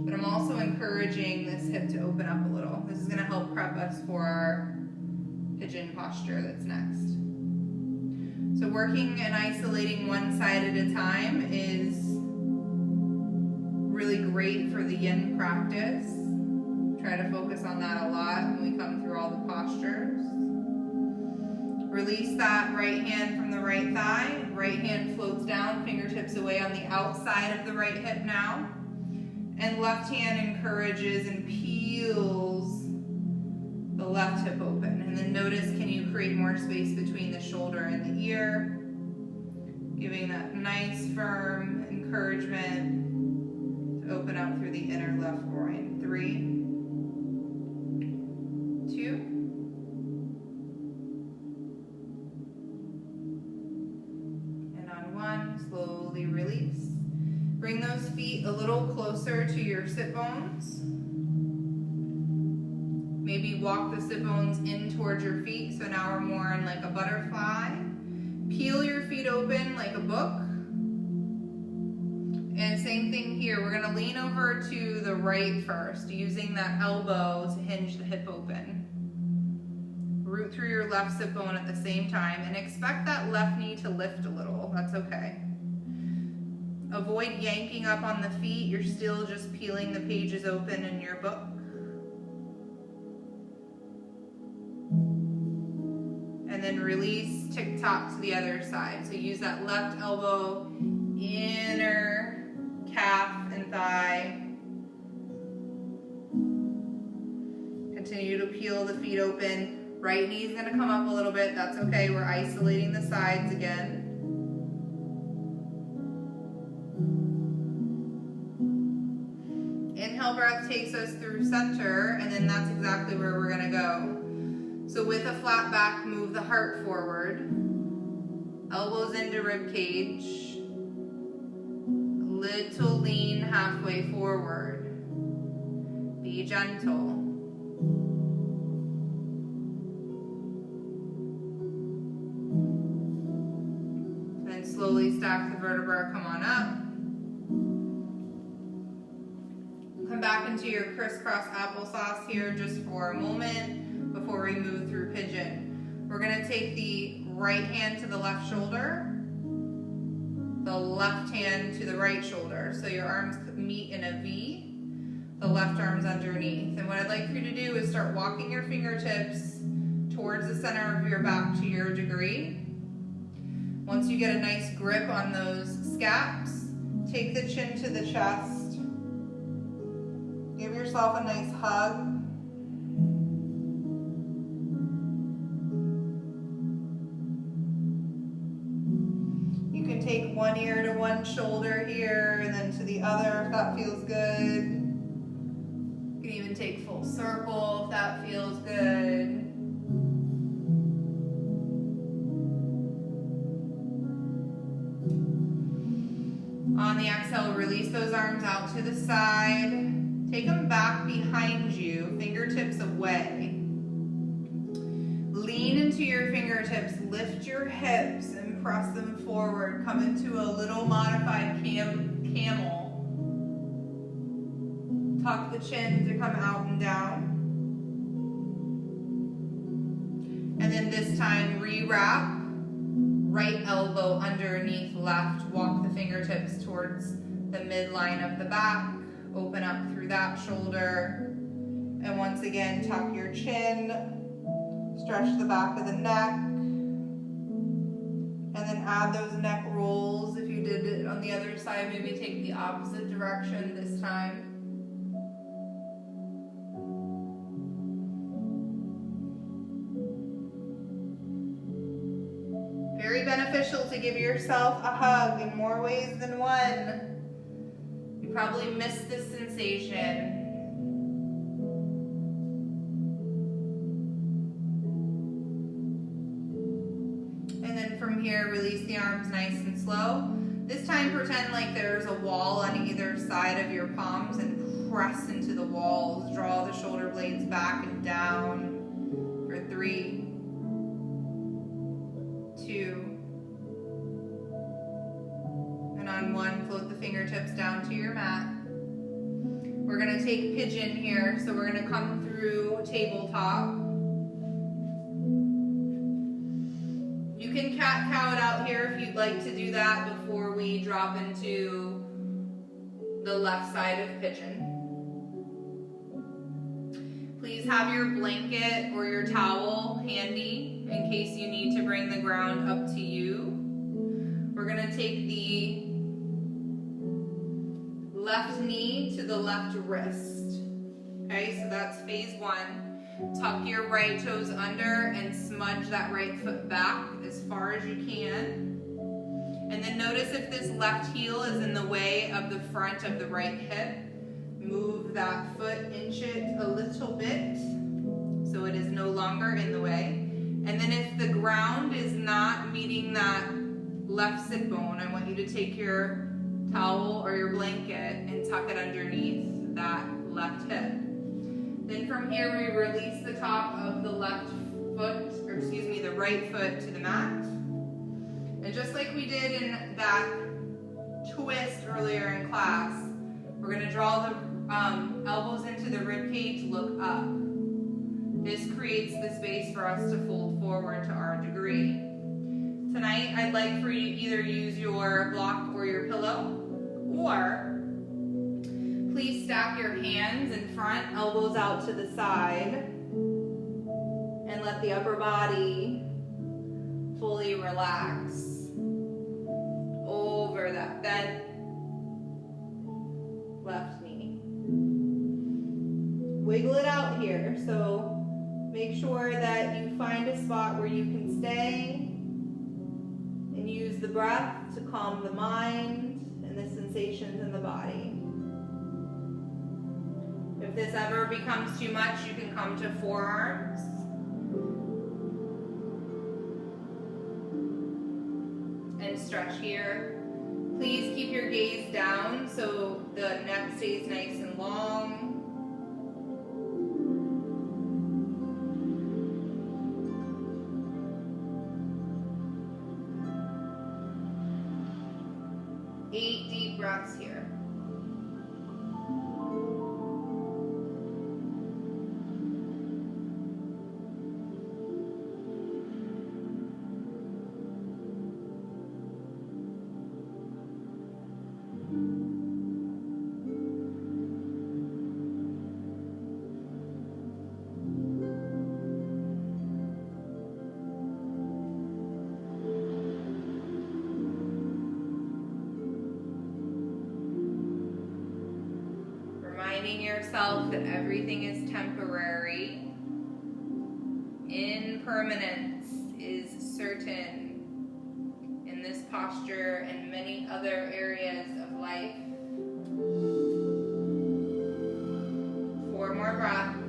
but I'm also encouraging this hip to open up a little. This is gonna help prep us for our pigeon posture that's next. So working and isolating one side at a time is really great for the yin practice. Try to focus on that a lot when we come through all the postures. Release that right hand from the right thigh. Right hand floats down, fingertips away on the outside of the right hip now. And left hand encourages and peels the left hip open. And then notice, can you create more space between the shoulder and the ear? Giving that nice, firm encouragement to open up through the inner left groin. 3, 2, and on 1, slowly release. Bring those feet a little closer to your sit bones. Maybe walk the sit bones in towards your feet, so now we're more in like a butterfly. Peel your feet open like a book. And same thing here, we're gonna lean over to the right first, using that elbow to hinge the hip open. Root through your left sit bone at the same time, and expect that left knee to lift a little, that's okay. Avoid yanking up on the feet, you're still just peeling the pages open in your book. And then release, tick-tock to the other side. So use that left elbow, inner calf and thigh. Continue to peel the feet open. Right knee is gonna come up a little bit, that's okay. We're isolating the sides again. Inhale breath takes us through center, and then that's exactly where we're gonna go. So with a flat back, move the heart forward. Elbows into rib cage. Little lean halfway forward. Be gentle. Then slowly stack the vertebra, come on up. Come back into your crisscross applesauce here just for a moment before we move through pigeon. We're gonna take the right hand to the left shoulder, the left hand to the right shoulder. So your arms meet in a V, the left arm's underneath. And what I'd like for you to do is start walking your fingertips towards the center of your back to your degree. Once you get a nice grip on those scaps, take the chin to the chest. Give yourself a nice hug. You can take one ear to one shoulder here and then to the other if that feels good. You can even take full circle if that feels good. On the exhale, release those arms out to the side. Take them back behind you, fingertips away. Lean into your fingertips, lift your hips and press them forward. Come into a little modified camel. Tuck the chin to come out and down. And then this time, rewrap. Right elbow underneath left. Walk the fingertips towards the midline of the back. Open up through that shoulder. And once again, tuck your chin. Stretch the back of the neck. And then add those neck rolls. If you did it on the other side, maybe take the opposite direction this time. Very beneficial to give yourself a hug in more ways than one. You probably missed this sensation. And then from here, release the arms nice and slow. This time, pretend like there's a wall on either side of your palms and press into the walls. Draw the shoulder blades back and down for 3, 2, and on 1, float the fingertips down to your mat. We're gonna take pigeon here, so we're gonna come through tabletop. You can cat-cow it out here if you'd like to do that before we drop into the left side of pigeon. Please have your blanket or your towel handy in case you need to bring the ground up to you. We're going to take the left knee to the left wrist. Okay, so that's phase one. Tuck your right toes under and smudge that right foot back as far as you can. And then notice if this left heel is in the way of the front of the right hip. Move that foot, inch it a little bit so it is no longer in the way. And then if the ground is not meeting that left sit bone, I want you to take your towel or your blanket and tuck it underneath that left hip. Then from here we release the top of the the right foot to the mat. And just like we did in that twist earlier in class, we're going to draw the elbows into the rib cage, look up. This creates the space for us to fold forward to our degree. Tonight, I'd like for you to either use your block or your pillow, or please stack your hands in front, elbows out to the side, and let the upper body fully relax over that bent left knee. Wiggle it out here, so make sure that you find a spot where you can stay and use the breath to calm the mind and the sensations in the body. If this ever becomes too much, you can come to forearms. And stretch here. Please keep your gaze down so the neck stays nice and long. Eight deep breaths here. Reminding yourself that everything is temporary. Impermanence is certain in this posture and many other areas of life. 4 more breaths.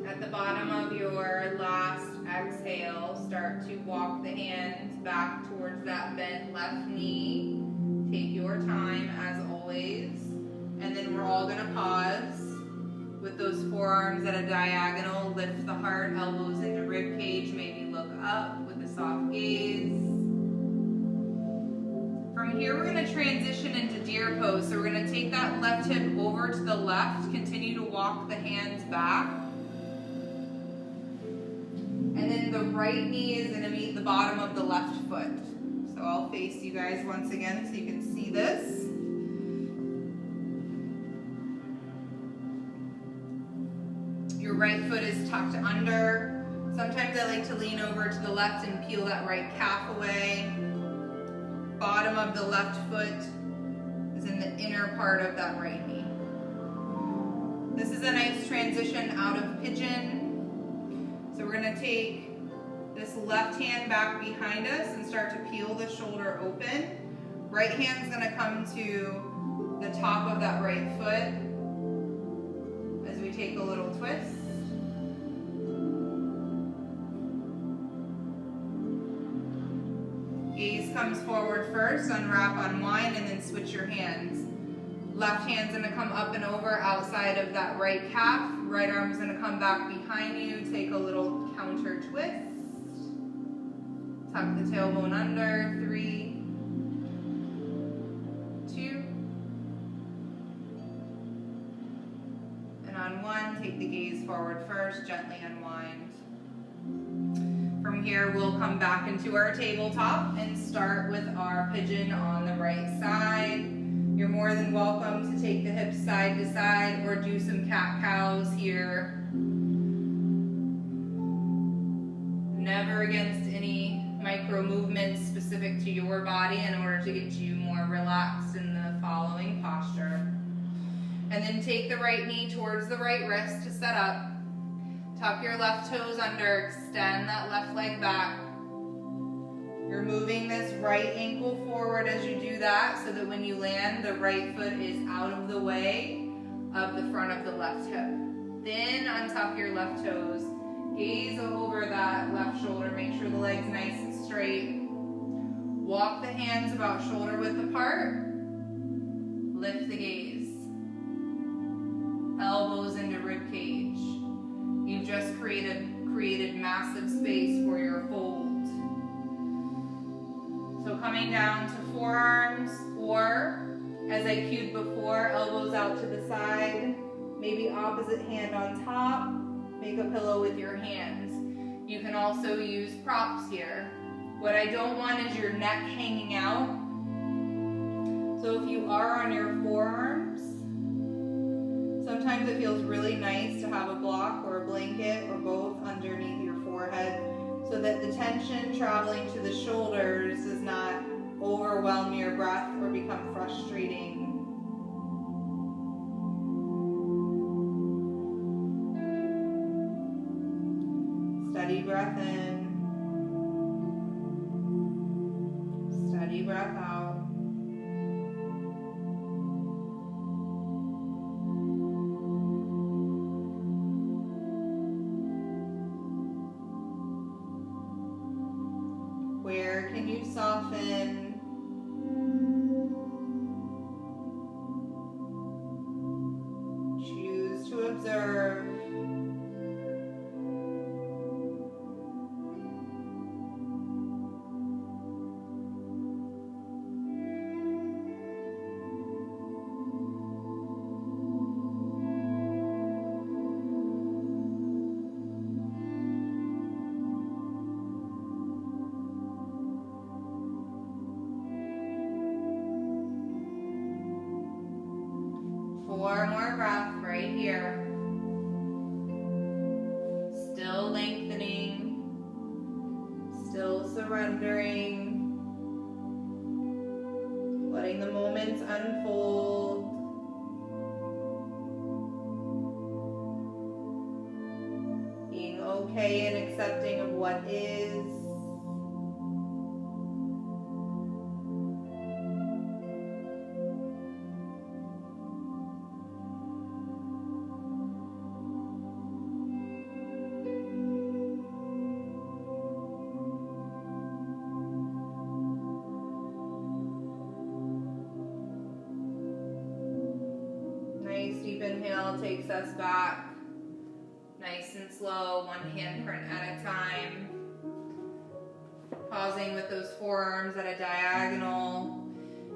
At the bottom of your last exhale, start to walk the hands back towards that bent left knee. Take your time as always. And then we're all going to pause with those forearms at a diagonal. Lift the heart, elbows into rib cage. Maybe look up with a soft gaze. From here, we're going to transition into deer pose. So we're going to take that left hip over to the left. Continue to walk the hands back. And then the right knee is going to meet the bottom of the left foot. So I'll face you guys once again so you can see this. Your right foot is tucked under. Sometimes I like to lean over to the left and peel that right calf away. Bottom of the left foot is in the inner part of that right knee. This is a nice transition out of pigeon. So we're going to take this left hand back behind us and start to peel the shoulder open. Right hand's going to come to the top of that right foot as we take a little twist. comes forward first, unwrap, unwind, and then switch your hands. Left hand's gonna come up and over outside of that right calf. Right arm's gonna come back behind you. Take a little counter twist. Tuck the tailbone under. 3, 2, and on 1, take the gaze forward first, gently unwind. From here, we'll come back into our tabletop and start with our pigeon on the right side. You're more than welcome to take the hips side to side or do some cat-cows here. Never against any micro movements specific to your body in order to get you more relaxed in the following posture. And then take the right knee towards the right wrist to set up. Tuck your left toes under, extend that left leg back. You're moving this right ankle forward as you do that so that when you land, the right foot is out of the way of the front of the left hip. Then untuck your left toes. Gaze over that left shoulder. Make sure the leg's nice and straight. Walk the hands about shoulder width apart. Lift the gaze. Elbows into rib cage. You've just created massive space for your fold. So coming down to forearms, or as I cued before, elbows out to the side, maybe opposite hand on top, make a pillow with your hands. You can also use props here. What I don't want is your neck hanging out. So if you are on your forearms, sometimes it feels really nice to have a block or a blanket or both underneath your forehead so that the tension traveling to the shoulders does not overwhelm your breath or become frustrating. Steady breath in. Steady breath out. Where can you soften? Choose to observe. Four more breaths right here. Still lengthening, still surrendering, letting the moments unfold. Being okay and accepting of what is. Deep inhale takes us back, nice and slow, one handprint at a time. Pausing with those forearms at a diagonal,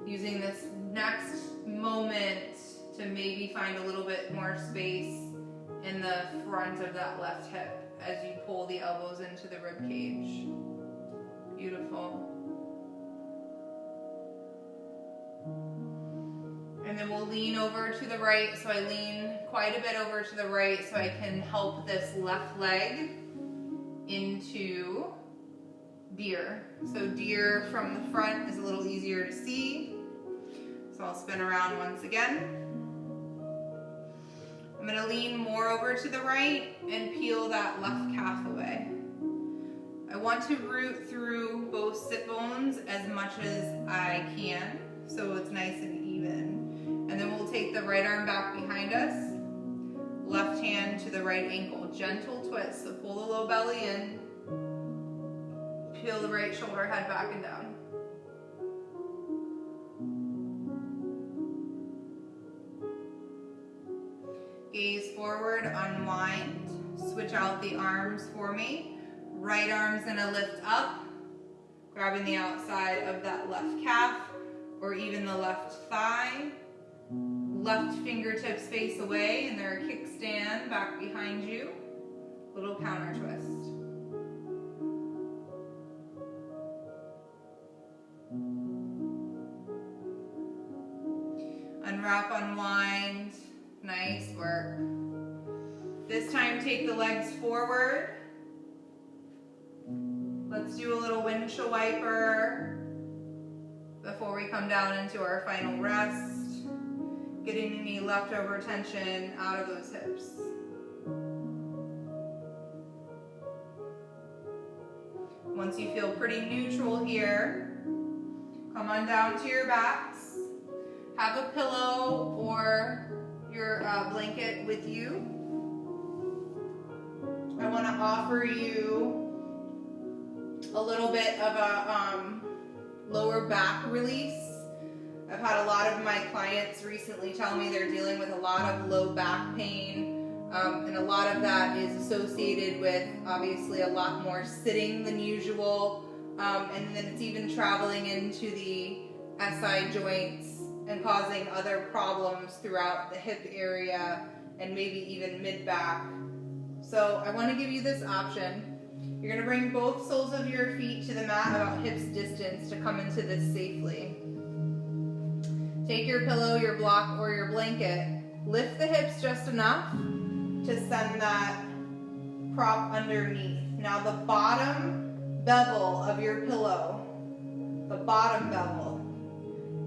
using this next moment to maybe find a little bit more space in the front of that left hip as you pull the elbows into the rib cage. Beautiful. And then we'll lean over to the right. So I lean quite a bit over to the right so I can help this left leg into deer. So deer from the front is a little easier to see. So I'll spin around once again. I'm going to lean more over to the right and peel that left calf away. I want to root through both sit bones as much as I can so it's nice and even. And then we'll take the right arm back behind us, left hand to the right ankle, gentle twist. So pull the low belly in, peel the right shoulder, head back and down. unwind. Switch out the arms for me. Right arm's gonna lift up, grabbing the outside of that left calf or even the left thigh. Left fingertips face away and they're a kickstand back behind you. Little counter twist. Unwrap, unwind. Nice work. This time take the legs forward. Let's do a little windshield wiper before we come down into our final rest. Getting any leftover tension out of those hips. Once you feel pretty neutral here, come on down to your backs. Have a pillow or your blanket with you. I want to offer you a little bit of a lower back release. I've had a lot of my clients recently tell me they're dealing with a lot of low back pain, and a lot of that is associated with obviously a lot more sitting than usual, and then it's even traveling into the SI joints and causing other problems throughout the hip area and maybe even mid-back. So I want to give you this option. You're going to bring both soles of your feet to the mat about hips distance to come into this safely. Take your pillow, your block, or your blanket. Lift the hips just enough to send that prop underneath. Now the bottom bevel of your pillow, the bottom bevel,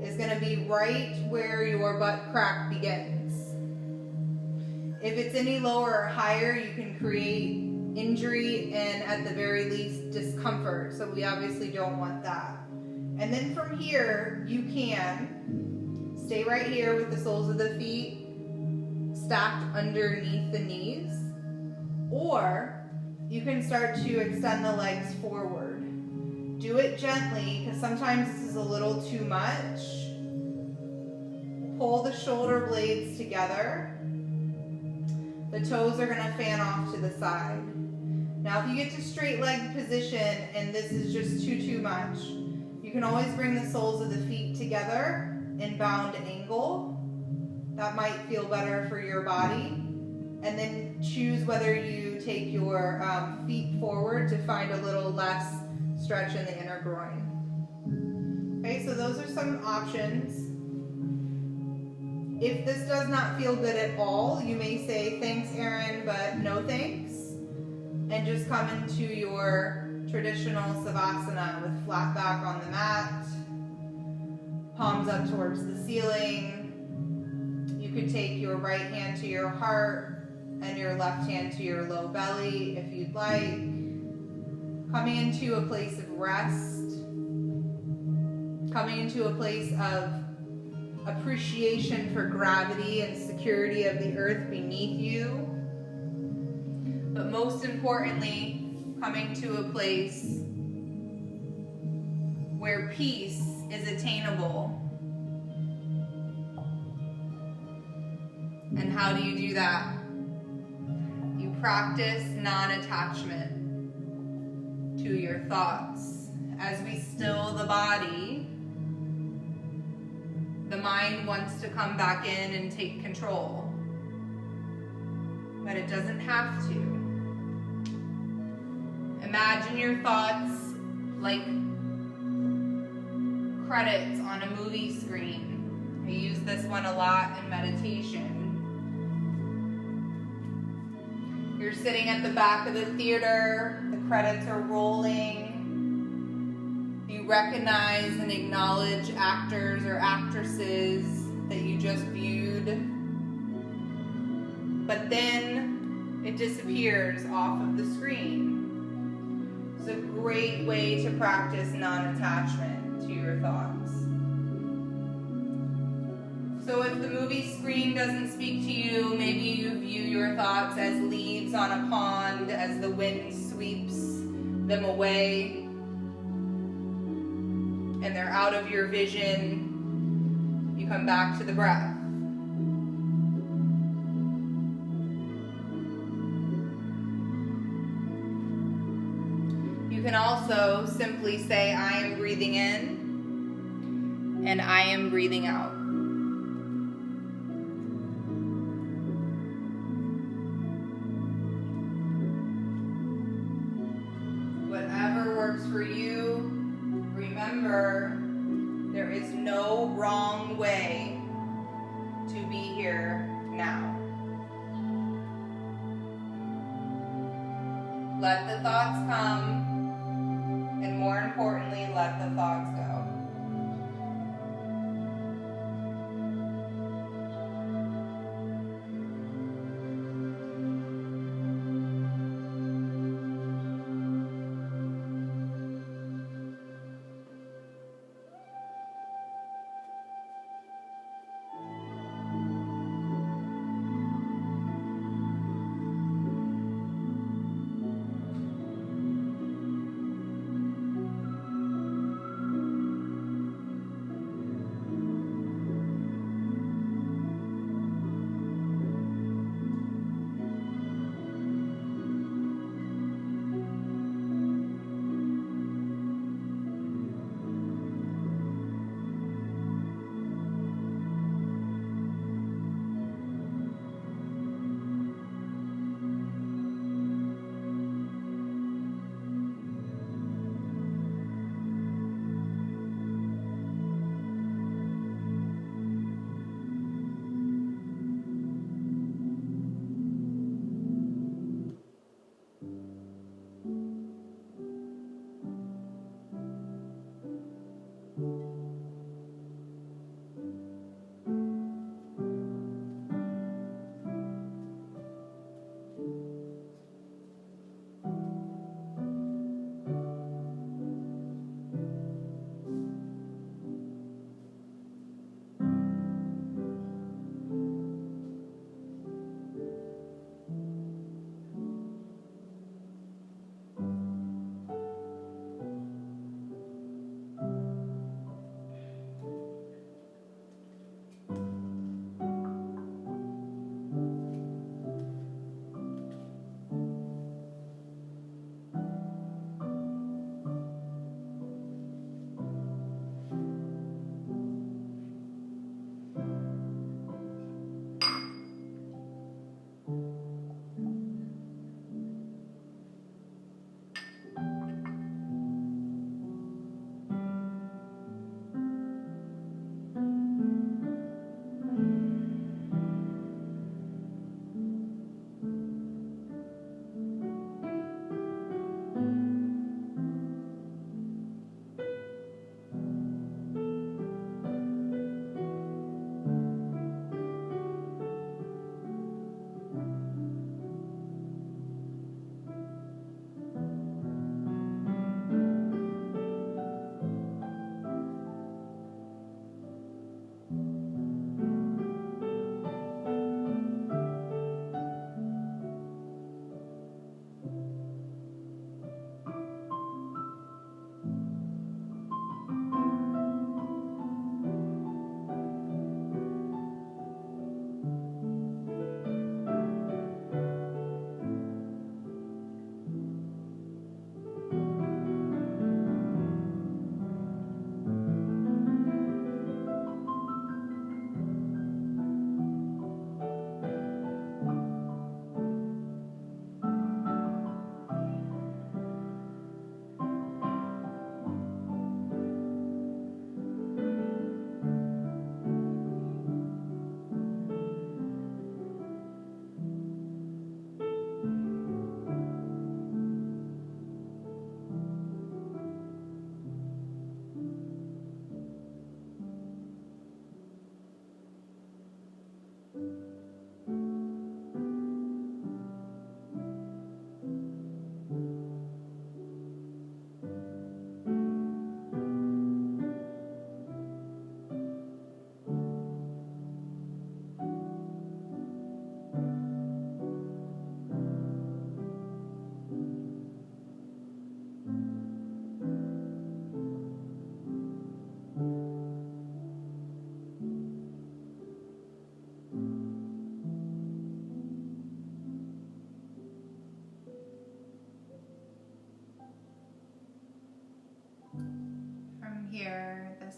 is going to be right where your butt crack begins. If it's any lower or higher, you can create injury and at the very least discomfort. So we obviously don't want that. And then from here, you can stay right here with the soles of the feet stacked underneath the knees, or you can start to extend the legs forward. Do it gently, because sometimes this is a little too much. Pull the shoulder blades together. The toes are going to fan off to the side. Now if you get to straight leg position and this is just too much, you can always bring the soles of the feet together in bound angle. That might feel better for your body. And then choose whether you take your feet forward to find a little less stretch in the inner groin. Okay, so those are some options. If this does not feel good at all, you may say, thanks, Erin, but no thanks. And just come into your traditional Savasana with flat back on the mat, palms up towards the ceiling. You could take your right hand to your heart and your left hand to your low belly if you'd like. Coming into a place of rest, coming into a place of appreciation for gravity and security of the earth beneath you. But most importantly, coming to a place where peace is attainable. And how do you do that? You practice non-attachment to your thoughts. As we still the body, the mind wants to come back in and take control, but it doesn't have to. Imagine your thoughts like credits on a movie screen. I use this one a lot in meditation. You're sitting at the back of the theater, the credits are rolling. You recognize and acknowledge actors or actresses that you just viewed. But then it disappears off of the screen. It's a great way to practice non-attachment to your thoughts. So if the movie screen doesn't speak to you, maybe you view your thoughts as leaves on a pond as the wind sweeps them away and they're out of your vision. You come back to the breath. You can also simply say, I am breathing in and I am breathing out. Whatever works for you, remember, there is no wrong way to be here now. Let the thoughts come, and more importantly, let the thoughts go.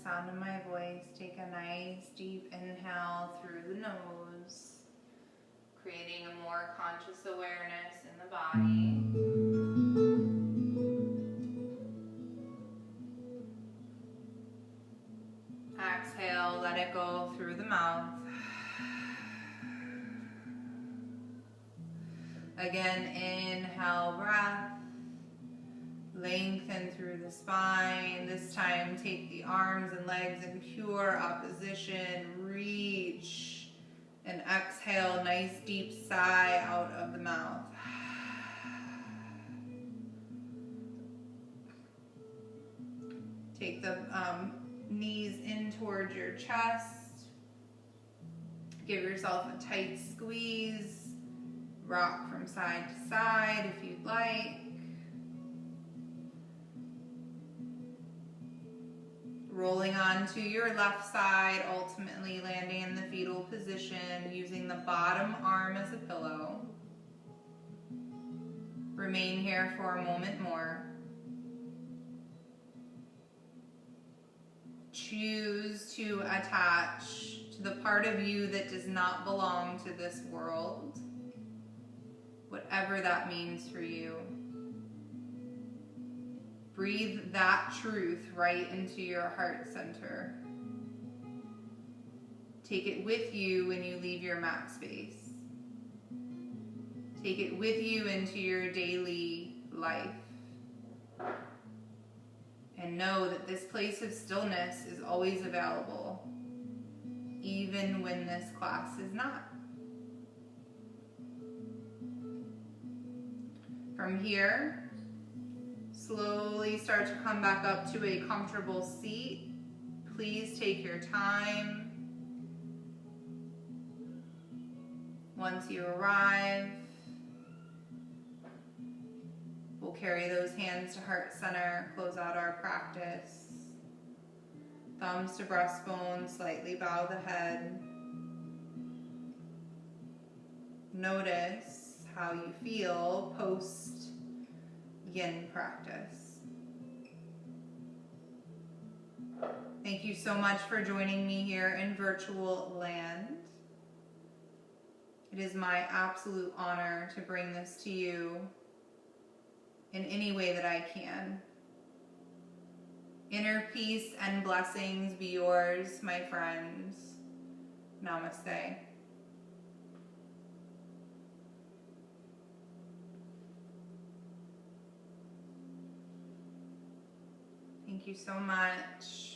sound of my voice, take a nice deep inhale through the nose, creating a more conscious awareness in the body. Exhale, let it go through the mouth. Again, inhale, breath. Lengthen through the spine. This time, take the arms and legs in pure opposition. Reach. And exhale, nice deep sigh out of the mouth. Take the knees in towards your chest. Give yourself a tight squeeze. Rock from side to side if you'd like. Rolling onto your left side, ultimately landing in the fetal position, using the bottom arm as a pillow. Remain here for a moment more. Choose to attach to the part of you that does not belong to this world, whatever that means for you. Breathe that truth right into your heart center. Take it with you when you leave your mat space. Take it with you into your daily life. And know that this place of stillness is always available, even when this class is not. From here, slowly start to come back up to a comfortable seat. Please take your time. Once you arrive, we'll carry those hands to heart center, close out our practice. Thumbs to breastbone, slightly bow the head. Notice how you feel post yin practice. Thank you so much for joining me here in virtual land. It is my absolute honor to bring this to you in any way that I can. Inner peace and blessings be yours, my friends. Namaste. Thank you so much.